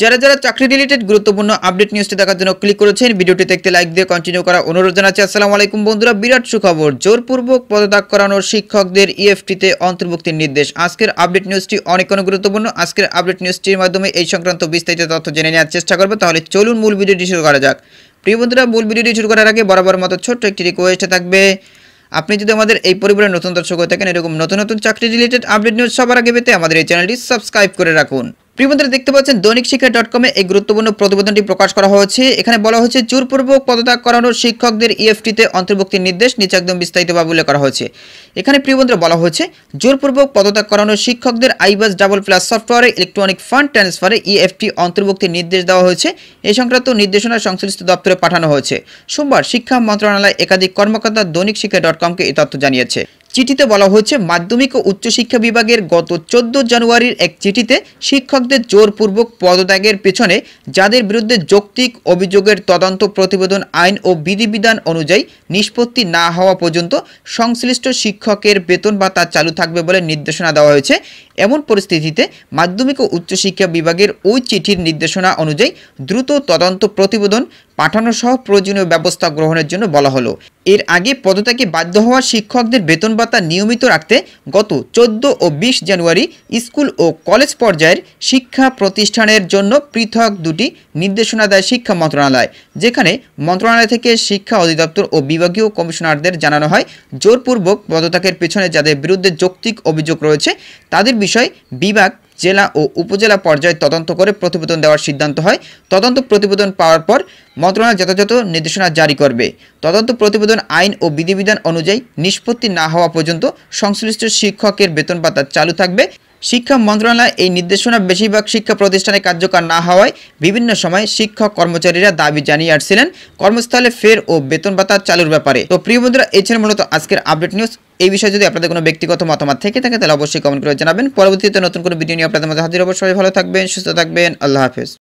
যারা যারা চাকরি রিলেটেড গুরুত্বপূর্ণ আপডেট নিউজটি দেখার জন্য ক্লিক করেছেন, ভিডিওটি দেখতে লাইক দিয়ে কন্টিনিউ করা অনুরোধ জানাচ্ছি। আসসালামু আলাইকুম বন্ধুরা, বিরাট সুখবর, জোরপূর্বক পদত্যাগ করানোর শিক্ষকদের ইএফটিতে অন্তর্ভুক্তির নির্দেশ। আজকের আপডেট নিউজটি অনেক গুরুত্বপূর্ণ। আজকের আপডেট নিউজটির মাধ্যমে এই সংক্রান্ত বিস্তারিত তথ্য জেনে নেওয়ার চেষ্টা করবো। তাহলে চলুন মূল ভিডিওটি শুরু করা যাক। প্রিয় বন্ধুরা, মূল ভিডিওটি শুরু করার আগে বরাবর মতো ছোট্ট একটি রিকোয়েস্ট থাকবে, আপনি যদি আমাদের এই পরিবারের নতুন দর্শক হয়ে থাকেন, এরকম নতুন নতুন চাকরি রিলেটেড আপডেট নিউজ সবার আগে পেতে আমাদের এই চ্যানেলটি সাবস্ক্রাইব করে রাখুন। প্রিয় বন্ধুরা, দেখতে পাচ্ছেন দৈনিক শিক্ষা.com-এ এই গুরুত্বপূর্ণ প্রতিবেদনটি প্রকাশ করা হয়েছে। এখানে বলা হয়েছে জোরপূর্বক পদত্যাগ করানোর শিক্ষকদের ইএফটিতে অন্তর্ভুক্তির নির্দেশ, নিচে একদম বিস্তারিতভাবে উল্লেখ করা হয়েছে। এখানে প্রিয় বন্ধুরা বলা হয়েছে জোরপূর্বক পদত্যাগ করানোর শিক্ষকদের আইবাস ডাবল প্লাস সফটওয়্যারে ইলেকট্রনিক ফান্ড ট্রান্সফারে ইএফটি অন্তর্ভুক্তির নির্দেশ দেওয়া হয়েছে। এই সংক্রান্ত নির্দেশনা সংশ্লিষ্ট দপ্তরে পাঠানো হয়েছে। সোমবার শিক্ষা মন্ত্রণালয় একাধিক কর্মকর্তা দৈনিক শিক্ষা.com-কে এই তথ্য জানিয়েছে। চিঠিতে বলা হয়েছে, মাধ্যমিক ও উচ্চশিক্ষা বিভাগের গত 14 জানুয়ারির এক চিঠিতে শিক্ষকদের জোরপূর্বক পদত্যাগের পেছনে যাদের বিরুদ্ধে যৌক্তিক অভিযোগের তদন্ত প্রতিবেদন আইন ও বিধিবিধান অনুযায়ী নিষ্পত্তি না হওয়া পর্যন্ত সংশ্লিষ্ট শিক্ষকের বেতন ভাতা চালু থাকবে বলে নির্দেশনা দেওয়া হয়েছে। এমন পরিস্থিতিতে মাধ্যমিক ও উচ্চশিক্ষা বিভাগের ওই চিঠির নির্দেশনা অনুযায়ী দ্রুত তদন্ত প্রতিবেদন পাঠানো সহ প্রয়োজনীয় ব্যবস্থা গ্রহণের জন্য বলা হলো। এর আগে পদত্যাগে বাধ্য হওয়া শিক্ষকদের বেতন ভাতা নিয়মিত রাখতে গত 14 ও 20 জানুয়ারি স্কুল ও কলেজ পর্যায়ের শিক্ষা প্রতিষ্ঠানের জন্য পৃথক দুটি নির্দেশনা দেয় শিক্ষা মন্ত্রণালয়, যেখানে মন্ত্রণালয় থেকে শিক্ষা অধিদপ্তর ও বিভাগীয় কমিশনারদের জানানো হয় জোরপূর্বক পদত্যাগের পেছনে যাদের বিরুদ্ধে যৌক্তিক অভিযোগ রয়েছে তাদের বিষয়ে বিভাগ, জেলা ও উপজেলা পর্যায়ে তদন্ত করে প্রতিবেদন দেওয়ার সিদ্ধান্ত হয়। তদন্ত প্রতিবেদন পাওয়ার পর মন্ত্রণালয় যথাযথ নির্দেশনা জারি করবে। তদন্ত প্রতিবেদন আইন ও বিধিবিধান অনুযায়ী নিষ্পত্তি না হওয়া পর্যন্ত সংশ্লিষ্ট শিক্ষকের বেতন ভাতা চালু থাকবে। শিক্ষা মন্ত্রণালয় এই নির্দেশনা বেশিরভাগ শিক্ষা প্রতিষ্ঠানে কার্যকর না হওয়ায় বিভিন্ন সময় শিক্ষক কর্মচারীরা দাবি জানিয়ে আসছিলেন কর্মস্থলে ফের ও বেতন ভাতা চালুর ব্যাপারে। তো প্রিয় বন্ধুরা, এই ছিল মূলত আজকের আপডেট নিউজ। এই বিষয়ে যদি আপনাদের কোনো ব্যক্তিগত মতামত থেকে থাকে তাহলে অবশ্যই কমেন্ট করে জানাবেন। পরবর্তীতে নতুন কোনো ভিডিও নিয়ে আপনাদের মধ্যে হাজির হব। সবাই ভালো থাকবেন, সুস্থ থাকবেন। আল্লাহ হাফেজ।